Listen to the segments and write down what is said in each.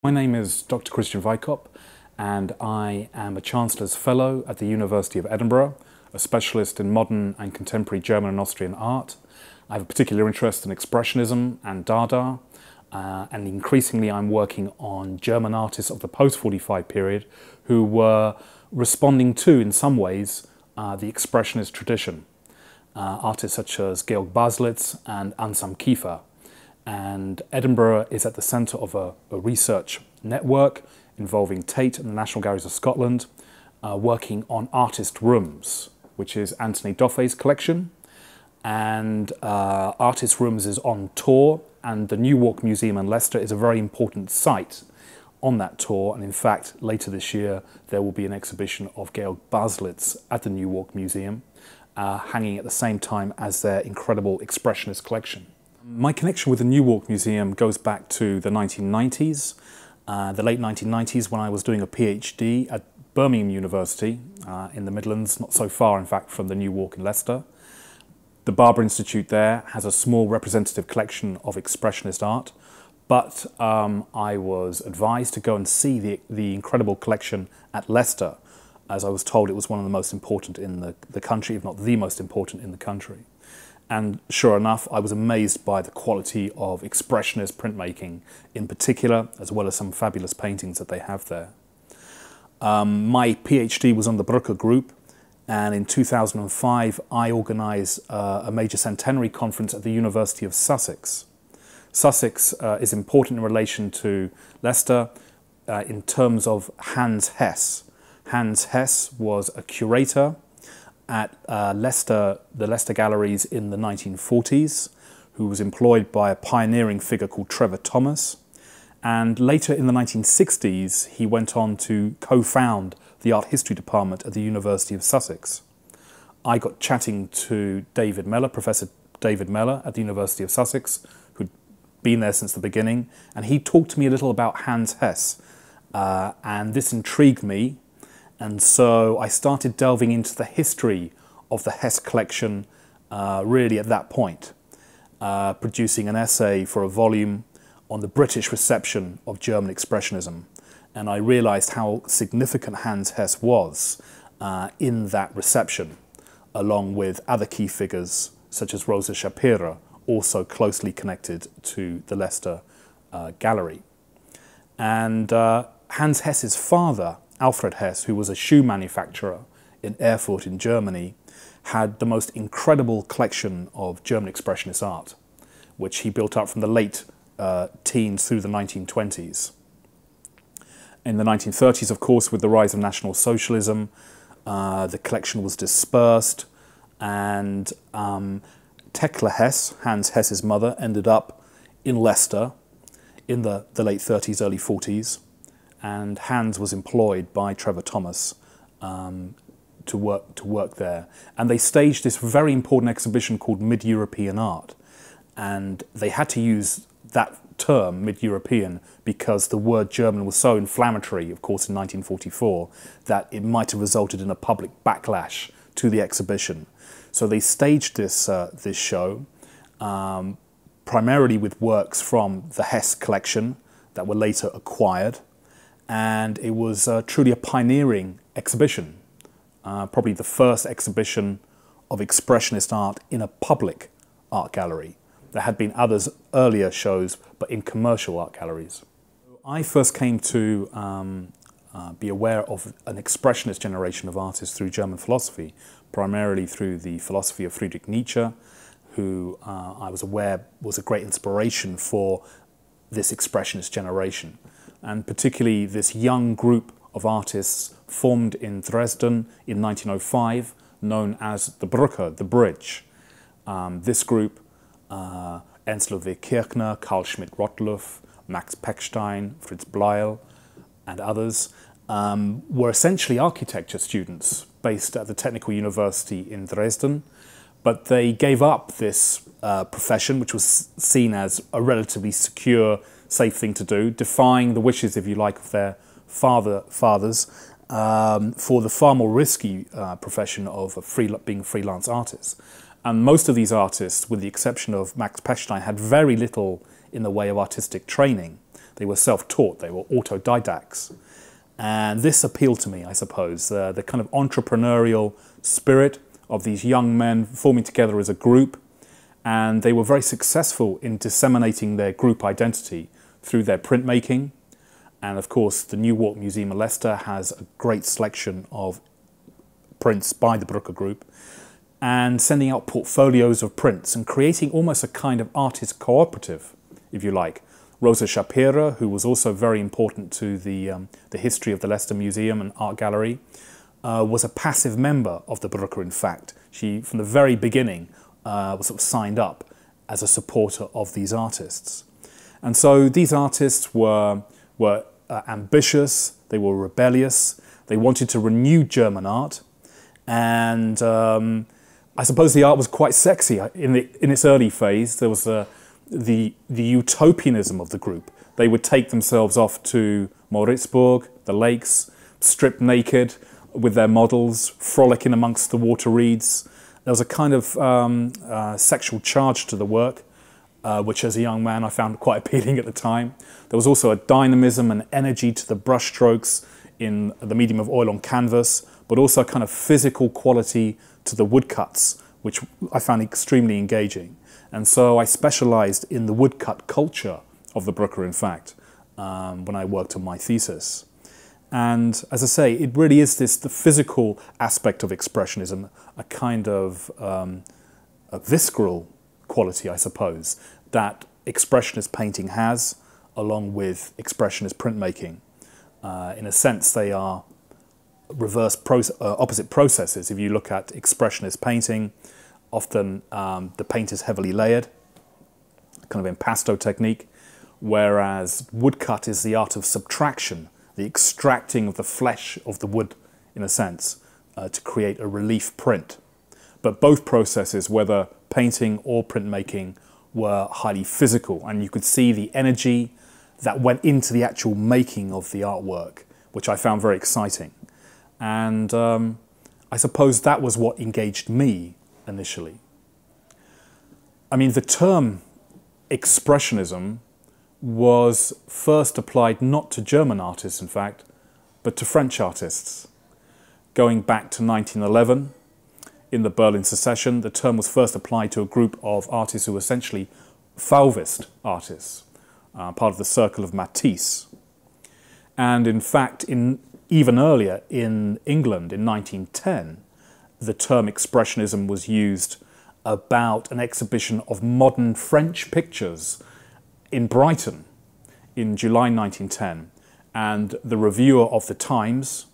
My name is Dr. Christian Weikop, and I am a Chancellor's Fellow at the University of Edinburgh, a specialist in modern and contemporary German and Austrian art. I have a particular interest in Expressionism and Dada, and increasingly I'm working on German artists of the post-45 period who were responding to, in some ways, the Expressionist tradition. Artists such as Georg Baselitz and Ansam Kiefer. And Edinburgh is at the centre of a research network involving Tate and the National Galleries of Scotland, working on artist rooms, which is Anthony Doffey's collection. And Artist Rooms is on tour, and the New Walk Museum in Leicester is a very important site on that tour. And in fact, later this year, there will be an exhibition of Georg Baselitz at the New Walk Museum, hanging at the same time as their incredible Expressionist collection. My connection with the New Walk Museum goes back to the 1990s, the late 1990s, when I was doing a PhD at Birmingham University in the Midlands, not so far in fact from the New Walk in Leicester. The Barber Institute there has a small representative collection of Expressionist art, but I was advised to go and see the incredible collection at Leicester, as I was told it was one of the most important in the country, if not the most important in the country. And sure enough, I was amazed by the quality of Expressionist printmaking in particular, as well as some fabulous paintings that they have there. My PhD was on the Brücke group, and in 2005 I organised a major centenary conference at the University of Sussex. Sussex is important in relation to Leicester in terms of Hans Hess. Hans Hess was a curator at Leicester, the Leicester Galleries in the 1940s, who was employed by a pioneering figure called Trevor Thomas. And later in the 1960s, he went on to co-found the art history department at the University of Sussex. I got chatting to David Mellor, Professor David Mellor at the University of Sussex, who'd been there since the beginning, and he talked to me a little about Hans Hess, and this intrigued me. And so I started delving into the history of the Hess Collection really at that point, producing an essay for a volume on the British reception of German Expressionism. And I realised how significant Hans Hess was in that reception, along with other key figures such as Rosa Shapira, also closely connected to the Leicester Gallery. And Hans Hess's father, Alfred Hess, who was a shoe manufacturer in Erfurt in Germany, had the most incredible collection of German Expressionist art, which he built up from the late teens through the 1920s. In the 1930s, of course, with the rise of National Socialism, the collection was dispersed, and Thekla Hess, Hans Hess's mother, ended up in Leicester in the late 30s, early 40s. And Hans was employed by Trevor Thomas to work there. And they staged this very important exhibition called Mid-European Art. And they had to use that term, Mid-European, because the word German was so inflammatory, of course, in 1944, that it might have resulted in a public backlash to the exhibition. So they staged this show, primarily with works from the Hess Collection that were later acquired. And it was truly a pioneering exhibition, probably the first exhibition of Expressionist art in a public art gallery. There had been others earlier shows, but in commercial art galleries. I first came to be aware of an Expressionist generation of artists through German philosophy, primarily through the philosophy of Friedrich Nietzsche, who I was aware was a great inspiration for this Expressionist generation. And particularly this young group of artists formed in Dresden in 1905, known as the Brücke, the bridge. This group, Ernst Ludwig Kirchner, Carl Schmidt-Rottluff, Max Pechstein, Fritz Bleil, and others, were essentially architecture students based at the Technical University in Dresden, but they gave up this profession, which was seen as a relatively secure, safe thing to do, defying the wishes, if you like, of their fathers for the far more risky profession of being freelance artists. And most of these artists, with the exception of Max Pechstein, had very little in the way of artistic training. They were self-taught, they were autodidacts. And this appealed to me, I suppose, the kind of entrepreneurial spirit of these young men forming together as a group. And they were very successful in disseminating their group identity through their printmaking. And of course, the New Walk Museum of Leicester has a great selection of prints by the Brucker Group, and sending out portfolios of prints and creating almost a kind of artist cooperative, if you like. Rosa Shapira, who was also very important to the history of the Leicester Museum and Art Gallery, was a passive member of the Brucker, in fact. She, from the very beginning, was sort of signed up as a supporter of these artists. And so these artists were ambitious, they were rebellious, they wanted to renew German art, and I suppose the art was quite sexy. In its early phase, there was the utopianism of the group. They would take themselves off to Moritzburg, the lakes, stripped naked with their models, frolicking amongst the water reeds. There was a kind of sexual charge to the work, which as a young man I found quite appealing at the time. There was also a dynamism and energy to the brushstrokes in the medium of oil on canvas, but also a kind of physical quality to the woodcuts, which I found extremely engaging. And so I specialised in the woodcut culture of the Brucker, in fact, when I worked on my thesis. And as I say, it really is the physical aspect of Expressionism, a kind of a visceral quality, I suppose, that Expressionist painting has, along with Expressionist printmaking. In a sense, they are opposite processes. If you look at Expressionist painting, often the paint is heavily layered, kind of impasto technique, whereas woodcut is the art of subtraction, the extracting of the flesh of the wood, in a sense, to create a relief print. But both processes, whether painting or printmaking, were highly physical, and you could see the energy that went into the actual making of the artwork, which I found very exciting. And I suppose that was what engaged me initially. I mean, the term Expressionism was first applied not to German artists, in fact, but to French artists. Going back to 1911, in the Berlin Secession, the term was first applied to a group of artists who were essentially Fauvist artists, part of the circle of Matisse. And in fact, even earlier in England, in 1910, the term Expressionism was used about an exhibition of modern French pictures in Brighton in July 1910. And the reviewer of the Times,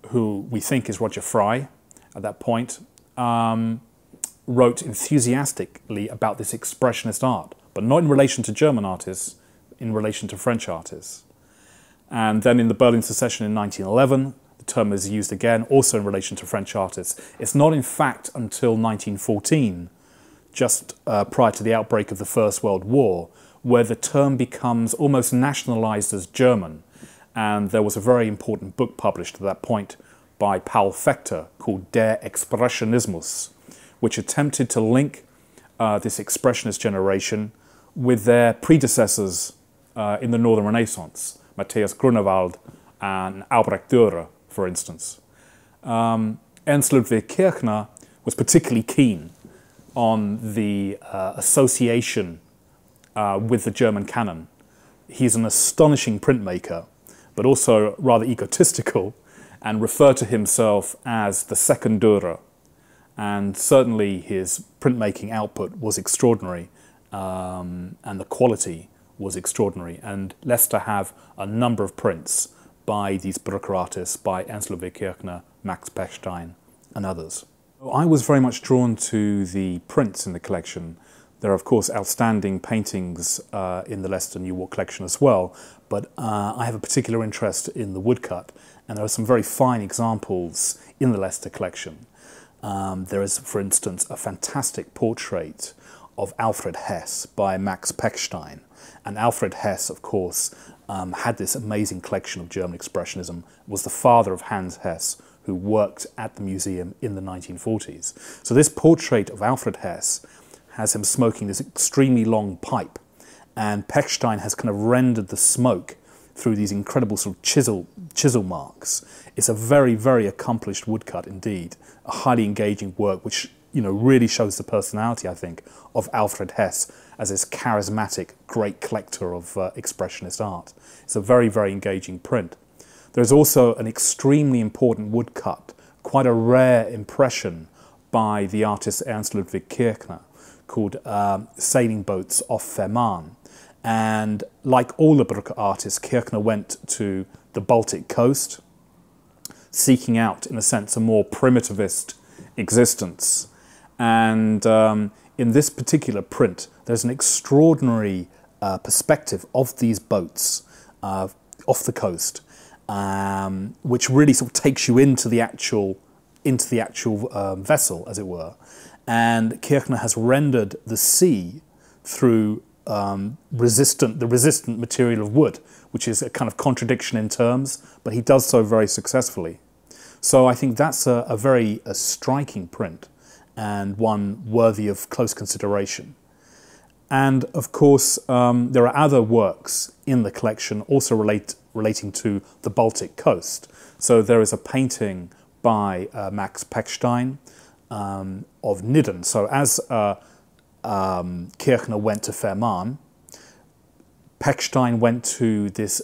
who we think is Roger Fry at that point, wrote enthusiastically about this Expressionist art, but not in relation to German artists, in relation to French artists. And then in the Berlin Secession in 1911, the term is used again, also in relation to French artists. It's not, in fact, until 1914, just prior to the outbreak of the First World War, where the term becomes almost nationalized as German. And there was a very important book published at that point by Paul Fechter called Der Expressionismus, which attempted to link this Expressionist generation with their predecessors in the Northern Renaissance, Matthias Grunewald and Albrecht Dürer, for instance. Ernst Ludwig Kirchner was particularly keen on the association with the German canon. He's an astonishing printmaker, but also rather egotistical, and referred to himself as the second Dürer. And certainly his printmaking output was extraordinary, and the quality was extraordinary. And Leicester have a number of prints by these Brucker artists, by Ernst Ludwig Kirchner, Max Pechstein, and others. I was very much drawn to the prints in the collection. There are, of course, outstanding paintings in the Leicester New Walk collection as well, but I have a particular interest in the woodcut, and there are some very fine examples in the Leicester collection. There is, for instance, a fantastic portrait of Alfred Hess by Max Pechstein. And Alfred Hess, of course, had this amazing collection of German Expressionism, was the father of Hans Hess, who worked at the museum in the 1940s. So this portrait of Alfred Hess has him smoking this extremely long pipe, and Pechstein has kind of rendered the smoke through these incredible sort of chisel marks. It's a very, very accomplished woodcut indeed, a highly engaging work which, you know, really shows the personality, I think, of Alfred Hess as this charismatic great collector of expressionist art. It's a very, very engaging print. There's also an extremely important woodcut, quite a rare impression by the artist Ernst Ludwig Kirchner, called Sailing Boats off Fehmarn. And like all the Brücke artists, Kirchner went to the Baltic coast, seeking out, in a sense, a more primitivist existence. And in this particular print, there's an extraordinary perspective of these boats off the coast, which really sort of takes you into the actual vessel, as it were. And Kirchner has rendered the sea through the resistant material of wood, which is a kind of contradiction in terms, but he does so very successfully. So I think that's a very striking print, and one worthy of close consideration. And of course, there are other works in the collection also relating to the Baltic coast. So there is a painting by Max Pechstein of Nidden. So as Kirchner went to Fehmarn, Pechstein went to this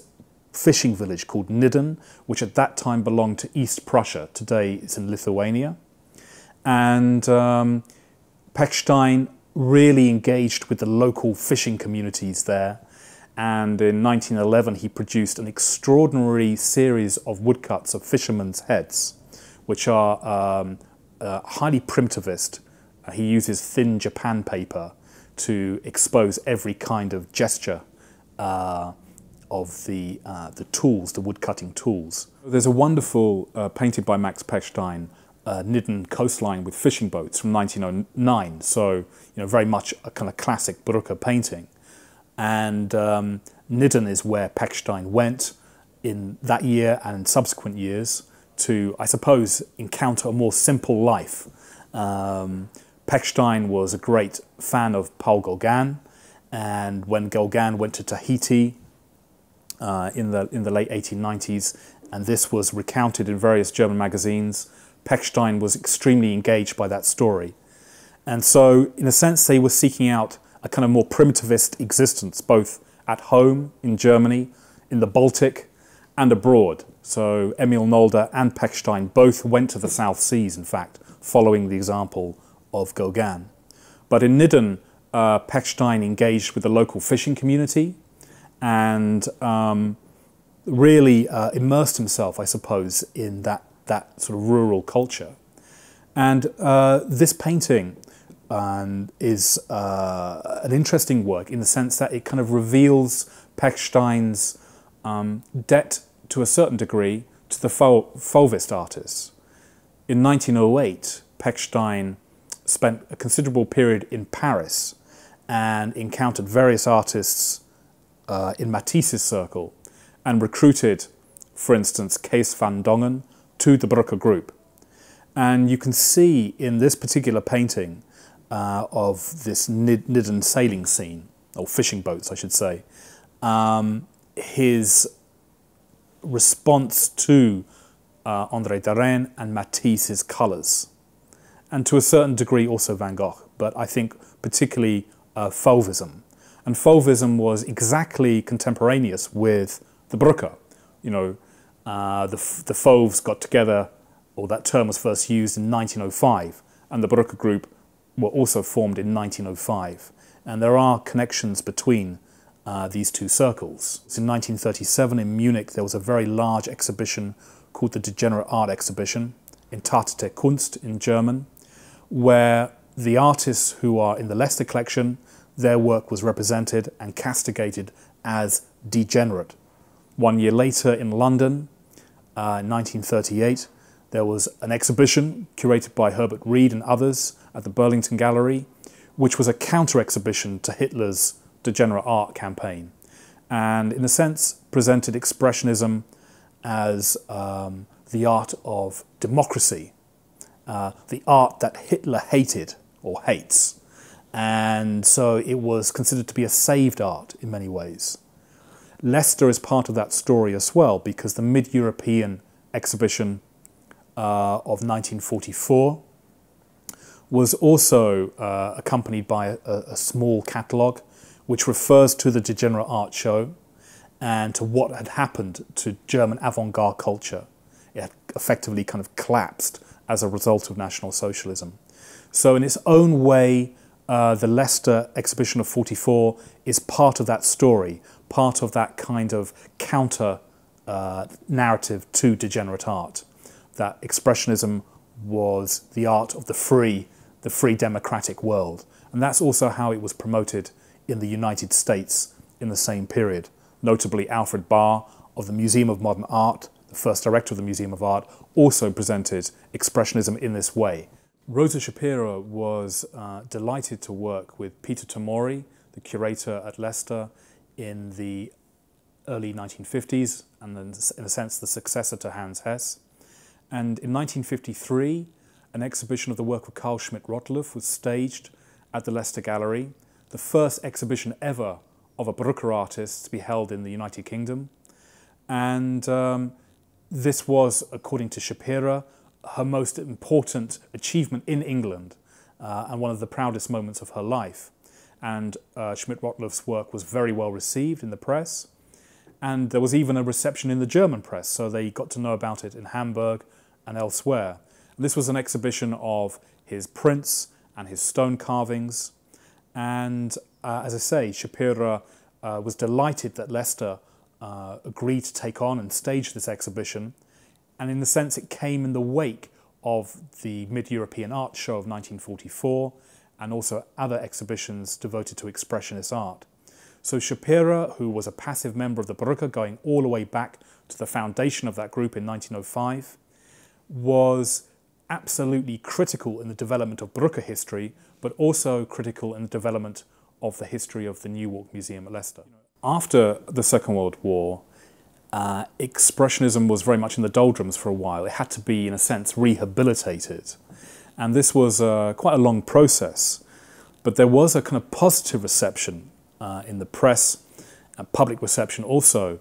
fishing village called Nidden, which at that time belonged to East Prussia. Today it's in Lithuania. And Pechstein really engaged with the local fishing communities there. And in 1911 he produced an extraordinary series of woodcuts of fishermen's heads, which are highly primitivist. He uses thin Japan paper to expose every kind of gesture of the tools, the woodcutting tools. There's a wonderful painting by Max Pechstein, Nidden coastline with fishing boats from 1909. So, you know, very much a kind of classic Brücke painting. And Nidden is where Pechstein went in that year and in subsequent years to, I suppose, encounter a more simple life. Pechstein was a great fan of Paul Gauguin, and when Gauguin went to Tahiti in the late 1890s, and this was recounted in various German magazines, Pechstein was extremely engaged by that story. And so, in a sense, they were seeking out a kind of more primitivist existence, both at home in Germany, in the Baltic, and abroad. So Emil Nolde and Pechstein both went to the South Seas, in fact, following the example of Gauguin. But in Nidden, Pechstein engaged with the local fishing community and really immersed himself, I suppose, in that sort of rural culture. And this painting is an interesting work in the sense that it kind of reveals Pechstein's debt to a certain degree to the Fauvist artists. In 1908, Pechstein spent a considerable period in Paris and encountered various artists in Matisse's circle and recruited, for instance, Kees van Dongen to the Brücke group. And you can see in this particular painting of this Nidden sailing scene, or fishing boats, I should say, his response to André Derain and Matisse's colours, and to a certain degree also Van Gogh, but I think particularly Fauvism. And Fauvism was exactly contemporaneous with the Brücke. You know, the Fauves got together, or that term was first used in 1905, and the Brücke group were also formed in 1905. And there are connections between these two circles. In 1937 in Munich there was a very large exhibition called the Degenerate Art exhibition, Entartete Kunst in German, where the artists who are in the Leicester collection, their work was represented and castigated as degenerate. 1 year later in London, in 1938, there was an exhibition curated by Herbert Reed and others at the Burlington Gallery, which was a counter-exhibition to Hitler's Degenerate Art campaign, and in a sense presented Expressionism as the art of democracy, the art that Hitler hated or hates. and so it was considered to be a saved art in many ways. Leicester is part of that story as well, because the Mid-European exhibition of 1944 was also accompanied by a small catalogue which refers to the Degenerate Art show and to what had happened to German avant-garde culture. It had effectively kind of collapsed as a result of National Socialism. So in its own way, the Leicester exhibition of 44 is part of that story, part of that kind of counter narrative to Degenerate art, that Expressionism was the art of the free democratic world. And that's also how it was promoted in the United States in the same period. Notably, Alfred Barr of the Museum of Modern Art, the first director of the Museum of Art, also presented Expressionism in this way. Rosa Shapira was delighted to work with Peter Tamori, the curator at Leicester, in the early 1950s, and then, in a sense, the successor to Hans Hess. And in 1953, an exhibition of the work of Carl Schmidt-Rottluff was staged at the Leicester Gallery, the first exhibition ever of a Brucker artist to be held in the United Kingdom. And this was, according to Shapira, her most important achievement in England and one of the proudest moments of her life. And Schmidt-Rottluff's work was very well received in the press. And there was even a reception in the German press, so they got to know about it in Hamburg and elsewhere. And this was an exhibition of his prints and his stone carvings. And as I say, Shapira was delighted that Leicester agreed to take on and stage this exhibition. And in the sense, it came in the wake of the Mid-European Art Show of 1944 and also other exhibitions devoted to Expressionist art. So Shapira, who was a passive member of the Brucker going all the way back to the foundation of that group in 1905, was absolutely critical in the development of Brucker history, but also critical in the development of the history of the Newark Museum at Leicester. After the Second World War, Expressionism was very much in the doldrums for a while. It had to be, in a sense, rehabilitated. And this was quite a long process. But there was a kind of positive reception in the press, and public reception also,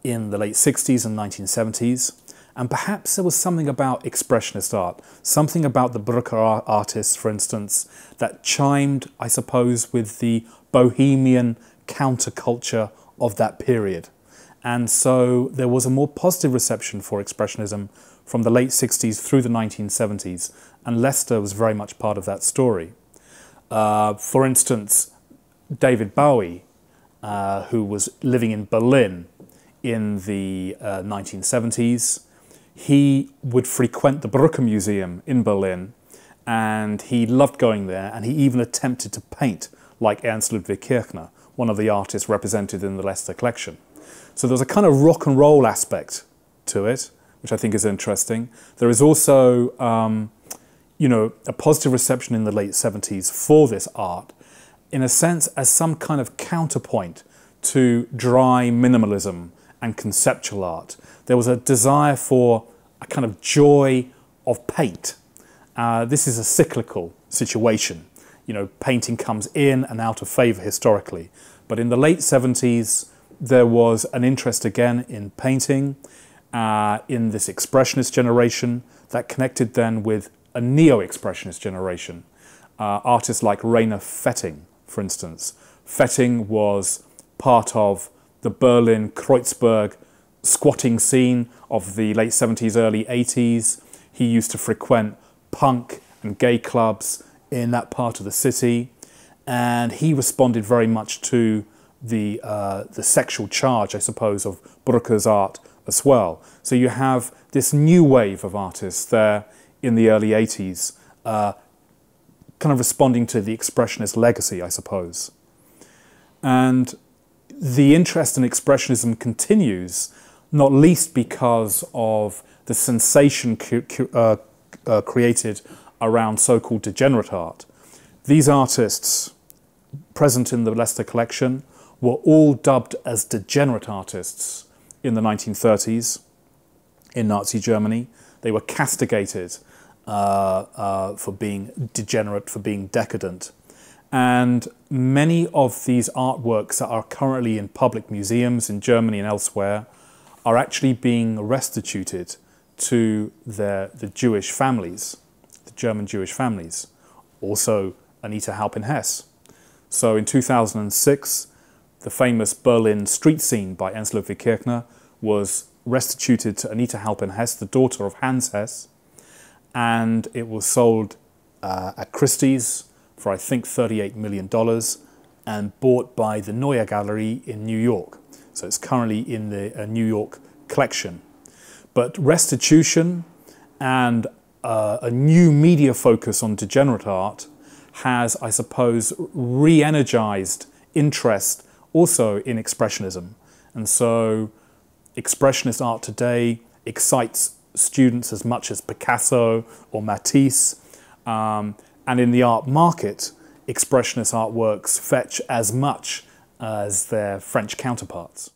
in the late 60s and 1970s. And perhaps there was something about Expressionist art, something about the Brucker artists, for instance, that chimed, I suppose, with the bohemian counterculture of that period. And so there was a more positive reception for Expressionism from the late 60s through the 1970s, and Leicester was very much part of that story. For instance, David Bowie, who was living in Berlin in the 1970s, he would frequent the Brucker Museum in Berlin, and he loved going there, and he even attempted to paint like Ernst Ludwig Kirchner, one of the artists represented in the Leicester collection. So there's a kind of rock and roll aspect to it, which I think is interesting. There is also, you know, a positive reception in the late 70s for this art, in a sense as some kind of counterpoint to dry minimalism and conceptual art. There was a desire for a kind of joy of paint. This is a cyclical situation. You know, painting comes in and out of favour historically. But in the late 70s, there was an interest again in painting, in this Expressionist generation that connected then with a neo-Expressionist generation. Artists like Rainer Fetting, for instance. Fetting was part of the Berlin Kreuzberg squatting scene of the late 70s, early 80s. He used to frequent punk and gay clubs in that part of the city, and he responded very much to the sexual charge, I suppose, of Brucker's art as well. So you have this new wave of artists there in the early 80s, kind of responding to the Expressionist legacy, I suppose. And the interest in Expressionism continues, not least because of the sensation created around so-called degenerate art. These artists present in the Leicester collection were all dubbed as degenerate artists in the 1930s in Nazi Germany. They were castigated for being degenerate, for being decadent. And many of these artworks that are currently in public museums in Germany and elsewhere are actually being restituted to the Jewish families, the German Jewish families, also Anita Halpin Hess. So in 2006, the famous Berlin street scene by Ernst Ludwig Kirchner was restituted to Anita Halpin Hess, the daughter of Hans Hess, and it was sold at Christie's for I think $38 million and bought by the Neue Gallery in New York. So it's currently in the New York collection. But restitution and a new media focus on degenerate art has, I suppose, re-energized interest also in Expressionism. And so Expressionist art today excites students as much as Picasso or Matisse. And in the art market, Expressionist artworks fetch as much as their French counterparts.